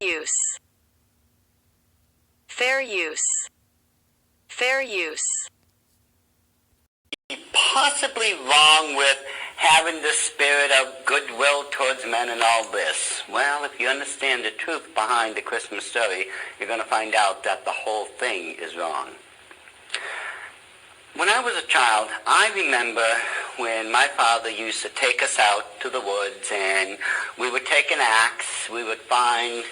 use, fair use, fair use. Possibly wrong with having the spirit of goodwill towards men and all this. Well, if you understand the truth behind the Christmas story, you're going to find out that the whole thing is wrong. When I was a child, I remember when my father used to take us out to the woods, and we would take an axe, we would find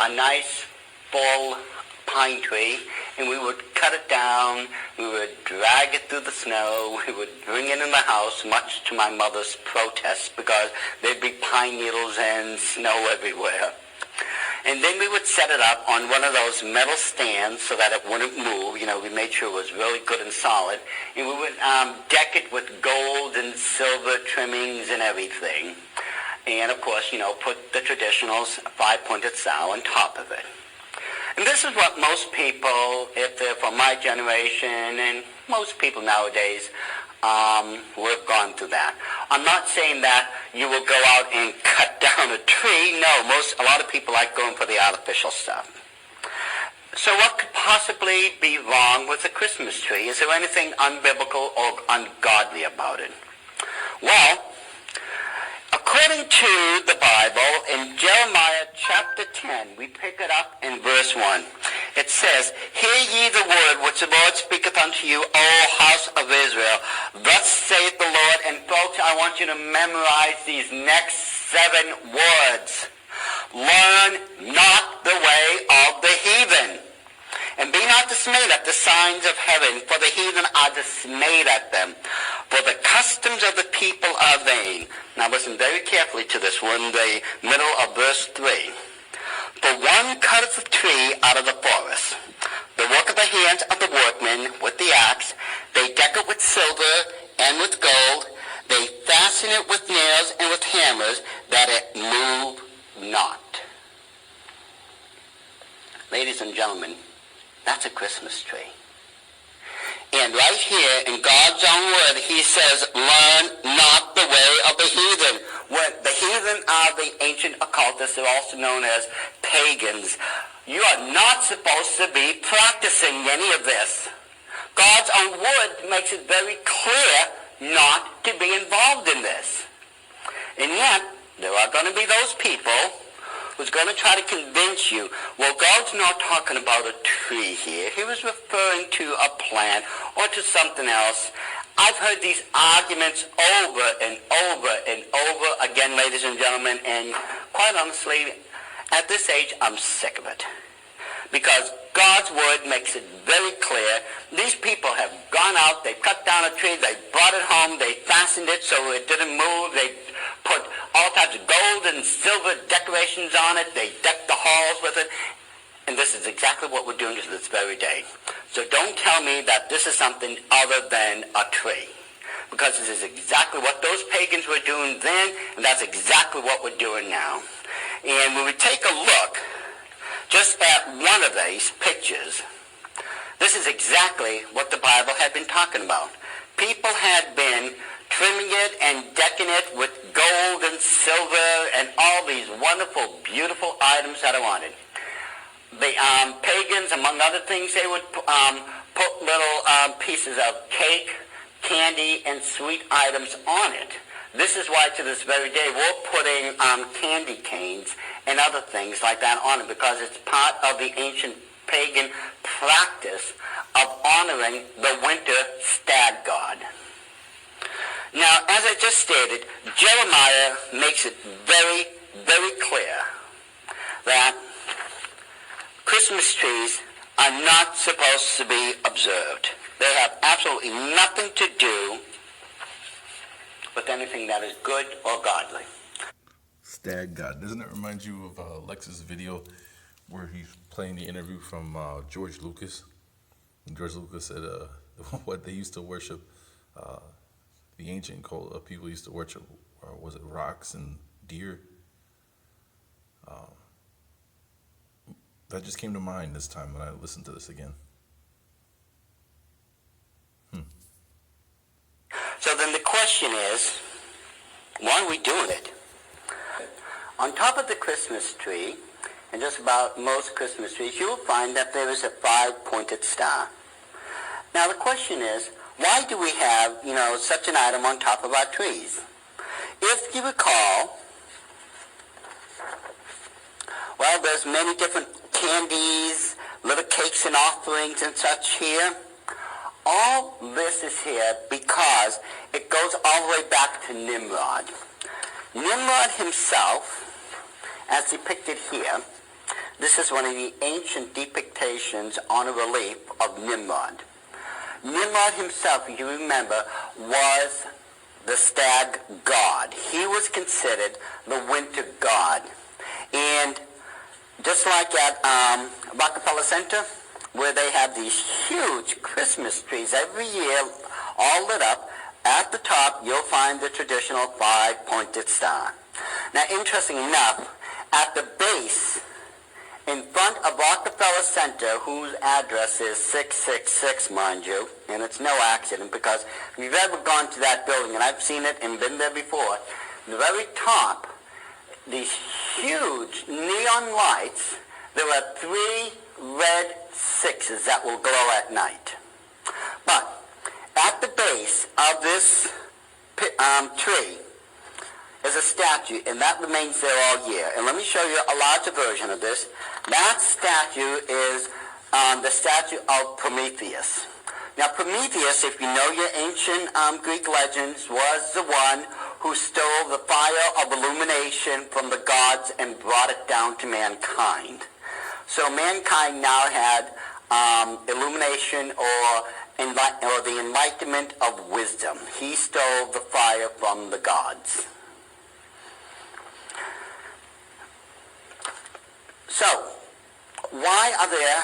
a nice full pine tree, and we would cut it down, we would drag it through the snow, we would bring it in the house, much to my mother's protest, because there'd be pine needles and snow everywhere. And then we would set it up on one of those metal stands so that it wouldn't move. You know, we made sure it was really good and solid. And we would deck it with gold and silver trimmings and everything. And, of course, you know, put the traditional five-pointed sow on top of it. And this is what most people, if they're from my generation, and most people nowadays, would have gone through that. I'm not saying that you will go out and cut down a tree. No, a lot of people like going for the artificial stuff. So what could possibly be wrong with the Christmas tree? Is there anything unbiblical or ungodly about it? Well, according to the Bible, in Jeremiah chapter 10, we pick it up in verse 1. It says, "Hear ye the word which the Lord speaketh unto you, O house of Israel. Thus saith the Lord." And folks, I want you to memorize these next 7 words. "Learn not the way of the heathen, and be not dismayed at the signs of heaven, for the heathen are dismayed at them. For the customs of the people are vain." Now listen very carefully to this. We're in the middle of verse 3. "For one cutteth a tree out of the forest, the work of the hands of the workmen with the axe. They deck it with silver and with gold. They fasten it with nails and with hammers, that it move not." Ladies and gentlemen, that's a Christmas tree. And right here in God's own word, he says, "Learn not the way of the heathen." When the heathen are the ancient occultists, they're also known as pagans. You are not supposed to be practicing any of this. God's own word makes it very clear not to be involved in this. And yet, there are going to be those people who's going to try to convince you, well, God's not talking about a tree here. He was referring to a plant or to something else. I've heard these arguments over and over and over again, ladies and gentlemen, and quite honestly, at this age, I'm sick of it. Because God's word makes it very clear. These people have gone out, they cut down a tree, they brought it home, they fastened it so it didn't move, they put all types of gold and silver decorations on it, they decked the halls with it, and this is exactly what we're doing to this very day. So don't tell me that this is something other than a tree, because this is exactly what those pagans were doing then, and that's exactly what we're doing now. And when we take a look just at one of these pictures, this is exactly what the Bible had been talking about. People had been trimming it and decking it with gold and silver and all these wonderful, beautiful items that are on it. The pagans, among other things, they would put little pieces of cake, candy, and sweet items on it. This is why to this very day we're putting candy canes and other things like that on it, because it's part of the ancient pagan practice of honoring the winter stag god. Now, as I just stated, Jeremiah makes it very, very clear that Christmas trees are not supposed to be observed. They have absolutely nothing to do with anything that is good or godly. Stag God. Doesn't it remind you of Lex's video where he's playing the interview from George Lucas? And George Lucas said what they used to worship, the ancient people used to worship, was it rocks and deer? That just came to mind this time when I listened to this again. So then the question is, why are we doing it? On top of the Christmas tree, and just about most Christmas trees, you will find that there is a 5-pointed star. Now the question is, why do we have, such an item on top of our trees? If you recall, well, there's many different candies, little cakes and offerings and such here. All this is here because it goes all the way back to Nimrod. Nimrod himself, as depicted here, this is one of the ancient depictions on a relief of Nimrod. Nimrod himself, if you remember, was the stag god. He was considered the winter god. And just like at Rockefeller Center, where they have these huge Christmas trees every year, all lit up, at the top you'll find the traditional 5-pointed star. Now, interesting enough, at the base, in front of Rockefeller Center, whose address is 666, mind you, and it's no accident because if you've ever gone to that building, and I've seen it and been there before, the very top, these huge neon lights, there are 3 red 6s that will glow at night. But at the base of this tree is a statue, and that remains there all year. And let me show you a larger version of this. That statue is the statue of Prometheus. Now, Prometheus, if you know your ancient Greek legends, was the one who stole the fire of illumination from the gods and brought it down to mankind. So mankind now had illumination or the enlightenment of wisdom. He stole the fire from the gods. So, why are there,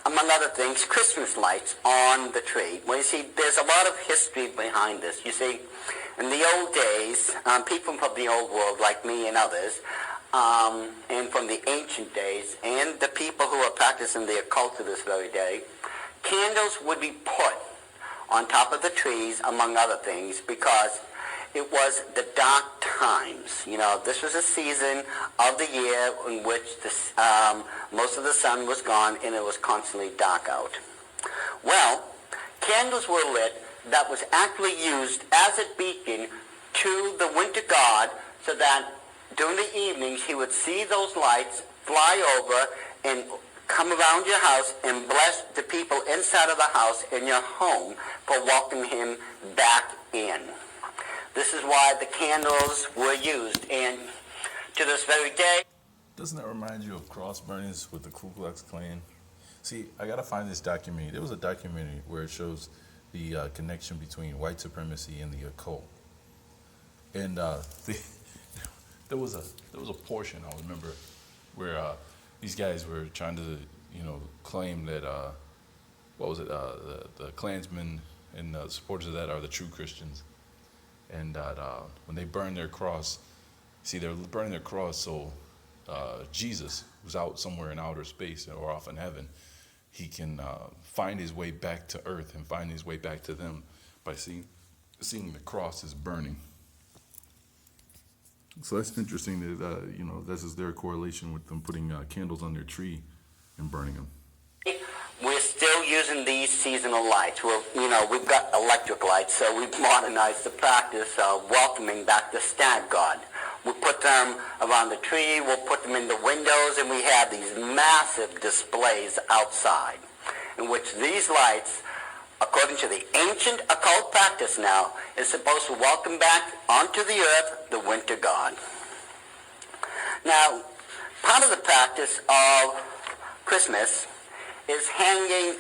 among other things, Christmas lights on the tree? Well, you see, there's a lot of history behind this. You see, in the old days, people from the old world, like me and others, and from the ancient days, and the people who are practicing the occult to this very day, candles would be put on top of the trees, among other things, because it was the dark times. This was a season of the year in which most of the sun was gone and it was constantly dark out. Well, candles were lit that was actually used as a beacon to the winter god, so that during the evenings he would see those lights fly over and come around your house and bless the people inside of the house in your home for welcoming him back in. This is why the candles were used, and to this very day. Doesn't that remind you of cross burnings with the Ku Klux Klan? See, I gotta find this documentary. There was a documentary where it shows the connection between white supremacy and the occult, and there was a portion I remember where these guys were trying to claim that the Klansmen and the supporters of that are the true Christians. And that when they burn their cross, see, they're burning their cross so Jesus, who's out somewhere in outer space or off in heaven, he can find his way back to earth and find his way back to them by seeing the cross is burning. So that's interesting that, this is their correlation with them putting candles on their tree and burning them. We're still using these seasonal lights. We've got electric lights, so we've modernized the practice of welcoming back the stag god. We put them around the tree, we'll put them in the windows, and we have these massive displays outside in which these lights, according to the ancient occult practice now, is supposed to welcome back onto the earth the winter god. Now, part of the practice of Christmas is hanging,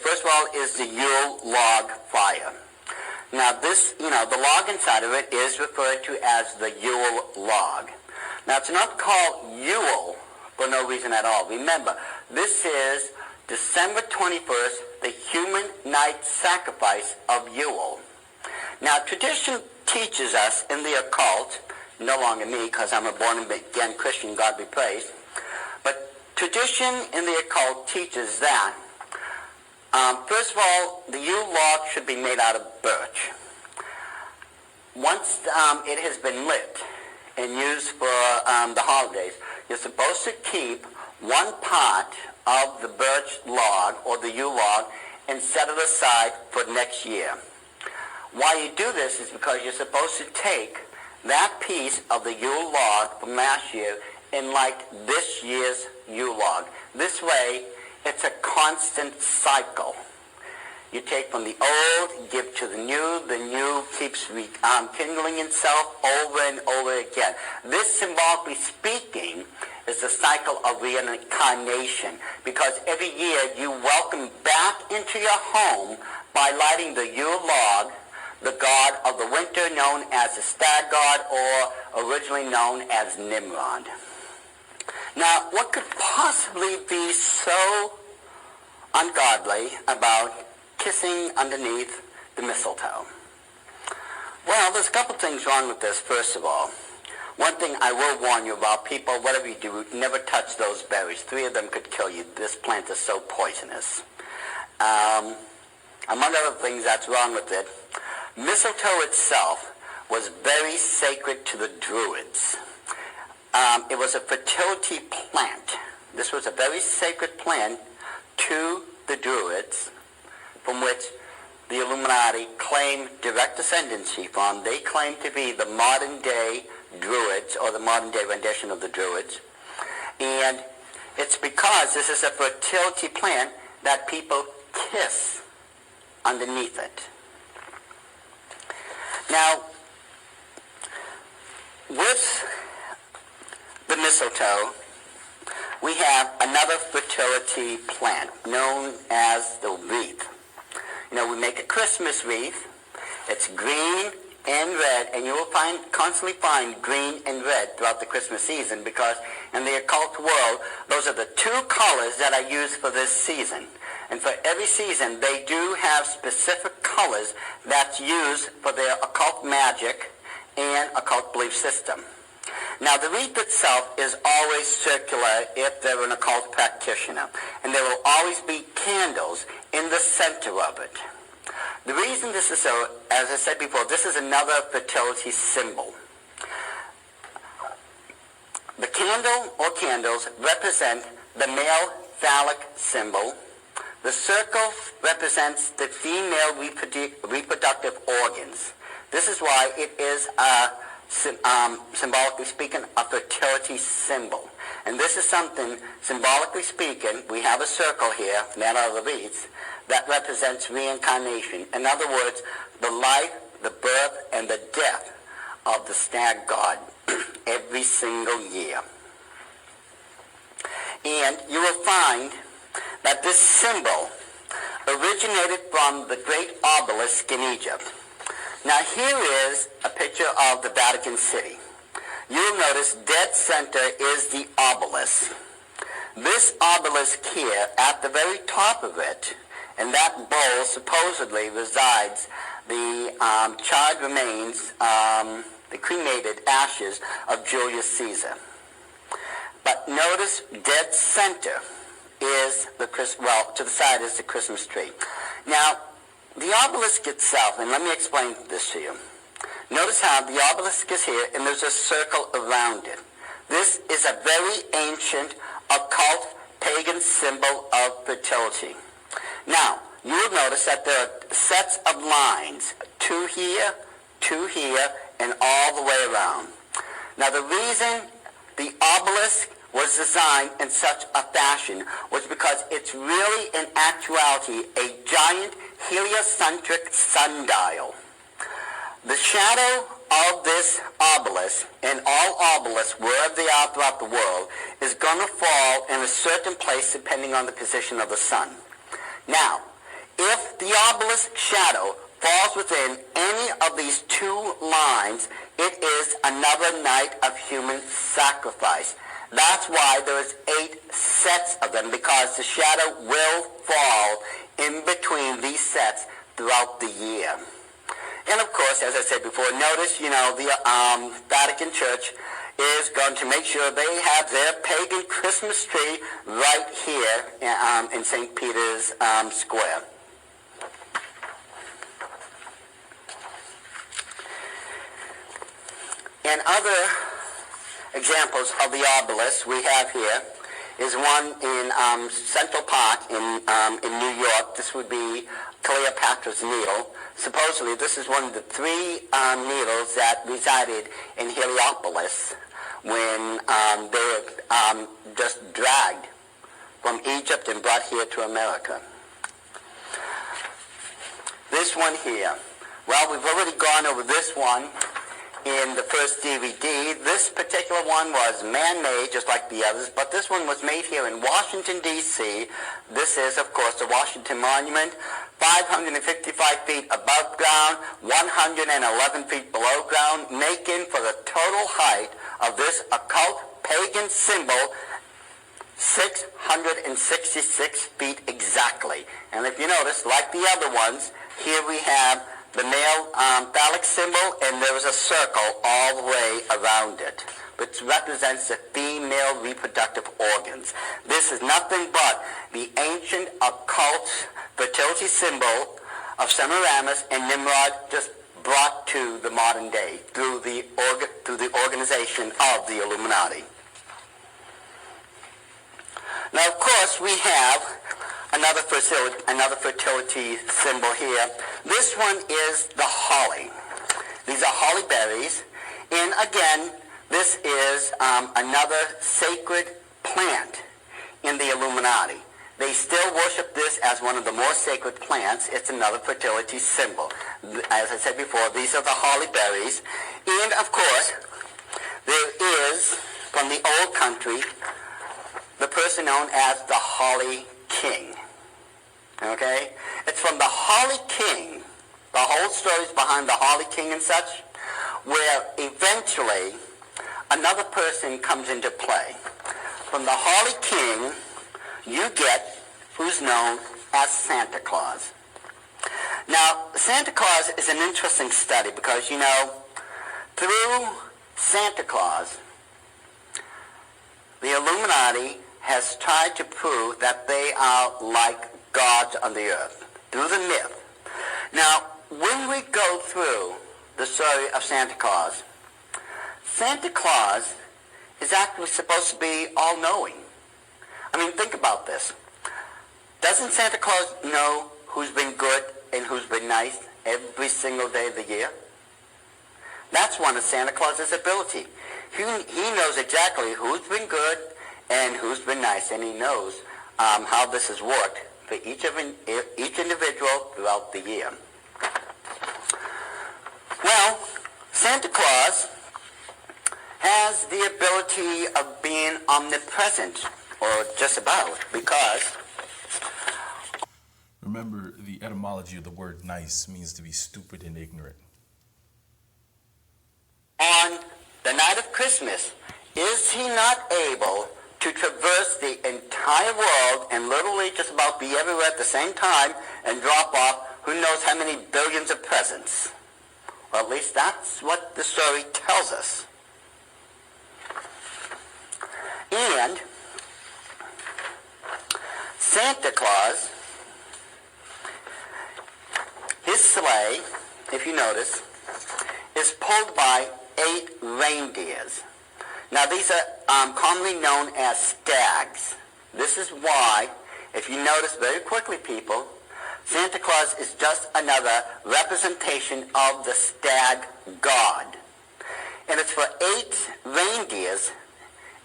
first of all, is the Yule log fire. Now this, the log inside of it is referred to as the Yule log. Now it's not called Yule for no reason at all. Remember, this is December 21st, the human night sacrifice of Yule. Now tradition teaches us in the occult, no longer me because I'm a born-again Christian, God be praised, but tradition in the occult teaches that, first of all, the Yule log should be made out of birch. Once it has been lit and used for the holidays, you're supposed to keep one part of the birch log or the yew log and set it aside for next year. Why you do this is because you're supposed to take that piece of the yew log from last year and light this year's yew log. This way, it's a constant cycle. You take from the old, give to the new keeps rekindling itself over and over again. This, symbolically speaking, is the cycle of reincarnation, because every year you welcome back into your home by lighting the Yule log, the god of the winter known as the stag god, or originally known as Nimrod. Now, what could possibly be so ungodly about kissing underneath the mistletoe? Well, there's a couple things wrong with this, first of all. One thing I will warn you about, people, whatever you do, never touch those berries. 3 of them could kill you. This plant is so poisonous. Among other things that's wrong with it, mistletoe itself was very sacred to the Druids. It was a fertility plant. This was a very sacred plant to the Druids, from which the Illuminati claimed direct ascendancy from. They claim to be the modern day Druids, or the modern day rendition of the Druids. And it's because this is a fertility plant that people kiss underneath it. Now, with the mistletoe, we have another fertility plant known as the wreath. You know, we make a Christmas wreath. It's green and red, and you will constantly find green and red throughout the Christmas season, because in the occult world, those are the 2 colors that are used for this season. And for every season, they do have specific colors that's used for their occult magic and occult belief system. Now, the wreath itself is always circular if they're an occult practitioner, and there will always be candles in the center of it. The reason this is so, as I said before, this is another fertility symbol. The candle or candles represent the male phallic symbol. The circle represents the female reproductive organs. This is why it is symbolically speaking, a fertility symbol. And this is something, symbolically speaking, we have a circle here, made out of the wreaths, that represents reincarnation. In other words, the life, the birth, and the death of the stag god every single year. And you will find that this symbol originated from the great obelisk in Egypt. Now here is a picture of the Vatican City. You'll notice dead center is the obelisk. This obelisk here, at the very top of it, in that bowl supposedly resides the charred remains, the cremated ashes of Julius Caesar. But notice dead center is the to the side is the Christmas tree. Now, the obelisk itself, and let me explain this to you. Notice how the obelisk is here, and there's a circle around it. This is a very ancient, occult, pagan symbol of fertility. Now, you'll notice that there are sets of lines, 2 here, and all the way around. Now, the reason the obelisk was designed in such a fashion was because it's really, in actuality, a giant heliocentric sundial. The shadow of this obelisk, and all obelisks, wherever they are throughout the world, is going to fall in a certain place depending on the position of the sun. Now, if the obelisk shadow falls within any of these 2 lines, it is another night of human sacrifice. That's why there's 8 sets of them, because the shadow will fall in between these sets throughout the year. And of course, as I said before, notice, the Vatican Church is going to make sure they have their pagan Christmas tree right here in St. Peter's Square. And other examples of the obelisk we have here is one in Central Park in New York. This would be Cleopatra's Needle. Supposedly, this is one of the three needles that resided in Heliopolis when they were just dragged from Egypt and brought here to America. This one here. Well, we've already gone over this one in the first DVD. This particular one was man-made, just like the others, but this one was made here in Washington, D.C. This is, of course, the Washington Monument, 555 feet above ground, 111 feet below ground, making for the total height of this occult pagan symbol 666 feet exactly. And if you notice, like the other ones, here we have the male phallic symbol, and there is a circle all the way around it, which represents the female reproductive organs. This is nothing but the ancient occult fertility symbol of Semiramis and Nimrod, just brought to the modern day through the organization of the Illuminati. Now, of course, we have another fertility symbol here. This one is the holly. These are holly berries. And again, this is another sacred plant in the Illuminati. They still worship this as one of the more sacred plants. It's another fertility symbol. As I said before, these are the holly berries. And of course, there is, from the old country, the person known as the Holly King. Okay? It's from the Holly King, the whole story is behind the Holly King and such, where eventually another person comes into play. From the Holly King, you get who's known as Santa Claus. Now, Santa Claus is an interesting study because, you know, through Santa Claus, the Illuminati has tried to prove that they are like gods on the earth, through the myth. Now, when we go through the story of Santa Claus is actually supposed to be all-knowing. I mean, think about this. Doesn't Santa Claus know who's been good and who's been nice every single day of the year? That's one of Santa Claus's ability. He knows exactly who's been good and who's been nice, and he knows how this has worked for each individual throughout the year. Well, Santa Claus has the ability of being omnipresent, or just about, because... Remember, the etymology of the word nice means to be stupid and ignorant. On the night of Christmas, is he not able to traverse the entire world and literally just about be everywhere at the same time and drop off who knows how many billions of presents? Well, at least that's what the story tells us. And Santa Claus, his sleigh, if you notice, is pulled by 8 reindeers. Now, these are commonly known as stags. This is why, if you notice very quickly, people, Santa Claus is just another representation of the stag god. And it's for 8 reindeers,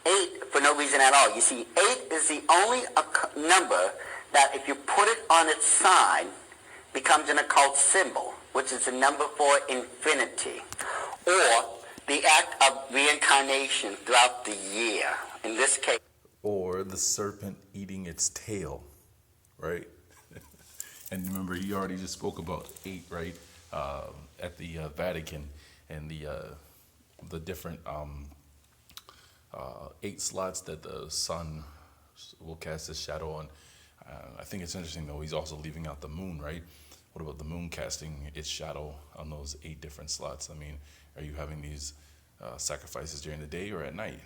8 for no reason at all. You see, 8 is the only number that if you put it on its side becomes an occult symbol, which is the number for infinity, or the act of reincarnation throughout the year. In this case, Or the serpent eating its tail, right? And remember, he already just spoke about 8, right? At the Vatican, and the different 8 slots that the sun will cast his shadow on. I think it's interesting, though, he's also leaving out the moon, right? What about the moon casting its shadow on those 8 different slots? I mean, are you having these sacrifices during the day or at night?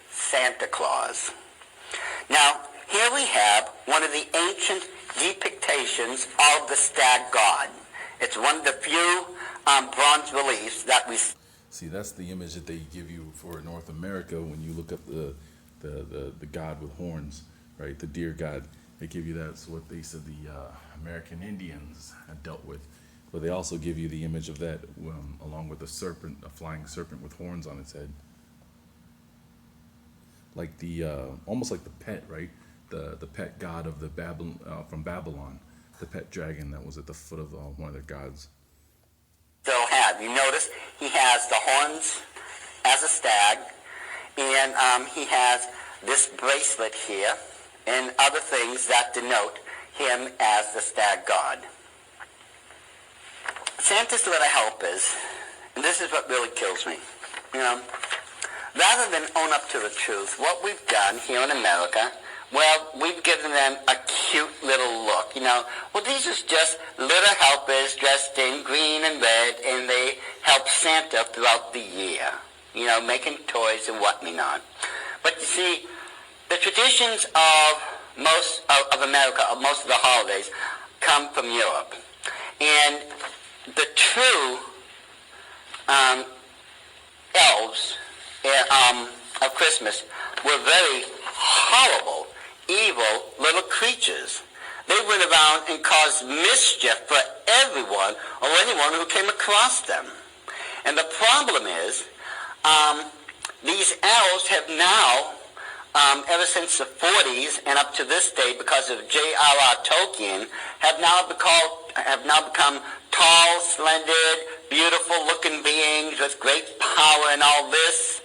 Santa Claus. Now, here we have one of the ancient depictions of the stag god. It's one of the few bronze reliefs that we... See, that's the image that they give you for North America when you look up the god with horns, right? The deer god. They give you that's what they said the American Indians had dealt with. But they also give you the image of that along with a serpent, a flying serpent with horns on its head. Like the almost like the pet, right? The pet god of the from Babylon, the pet dragon that was at the foot of one of their gods. Still have. You notice he has the horns as a stag, and he has this bracelet here and other things that denote him as the stag god. Santa's what I hope is, and this is what really kills me, rather than own up to the truth, what we've done here in America, well, we've given them a cute little look, Well, these are just little helpers dressed in green and red, and they help Santa throughout the year, making toys and whatnot. But you see, the traditions of most of America, of most of the holidays, come from Europe. And the true elves of Christmas were very horrible, evil little creatures. They went around and caused mischief for everyone or anyone who came across them. And the problem is, these elves have now, ever since the 40s and up to this day, because of J.R.R. Tolkien, have now become tall, splendid, beautiful-looking beings with great power and all this.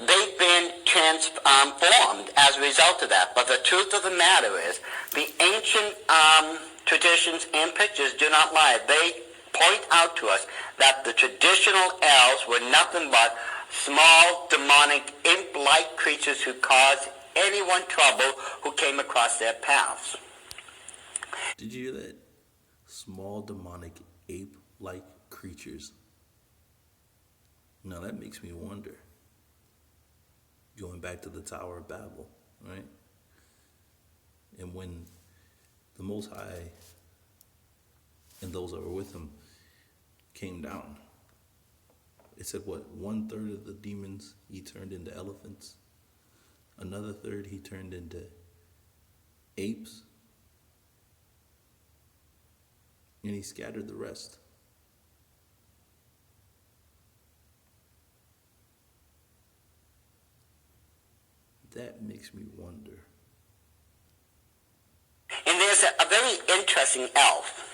They've been transformed as a result of that. But the truth of the matter is, the ancient traditions and pictures do not lie. They point out to us that the traditional elves were nothing but small, demonic, imp-like creatures who caused anyone trouble who came across their paths. Did you hear that? Small, demonic, ape-like creatures. Now that makes me wonder. Going back to the Tower of Babel, right? And when the Most High and those that were with him came down, it said what? 1/3 of the demons he turned into elephants. Another third he turned into apes. And he scattered the rest. That makes me wonder. And there's a very interesting elf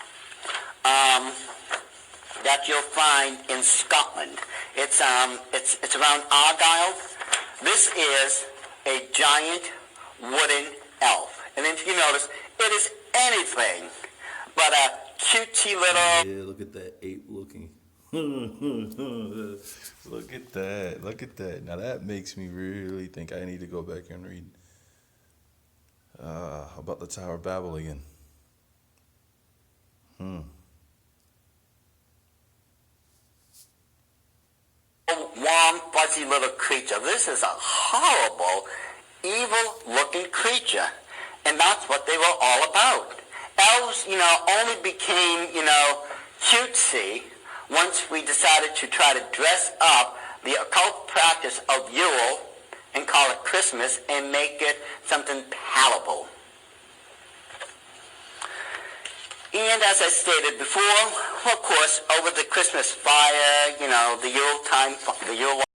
that you'll find in Scotland. It's around Argyll. This is a giant wooden elf. And if you notice, it is anything but a cutesy little... Yeah, look at that ape looking. Look at that. Look at that. Now that makes me really think I need to go back and read about the Tower of Babel again. Warm, fuzzy little creature. This is a horrible, evil-looking creature. And that's what they were all about. Elves, only became, cutesy once we decided to try to dress up the occult practice of Yule and call it Christmas and make it something palatable. And as I stated before, of course, over the Christmas fire, the Yule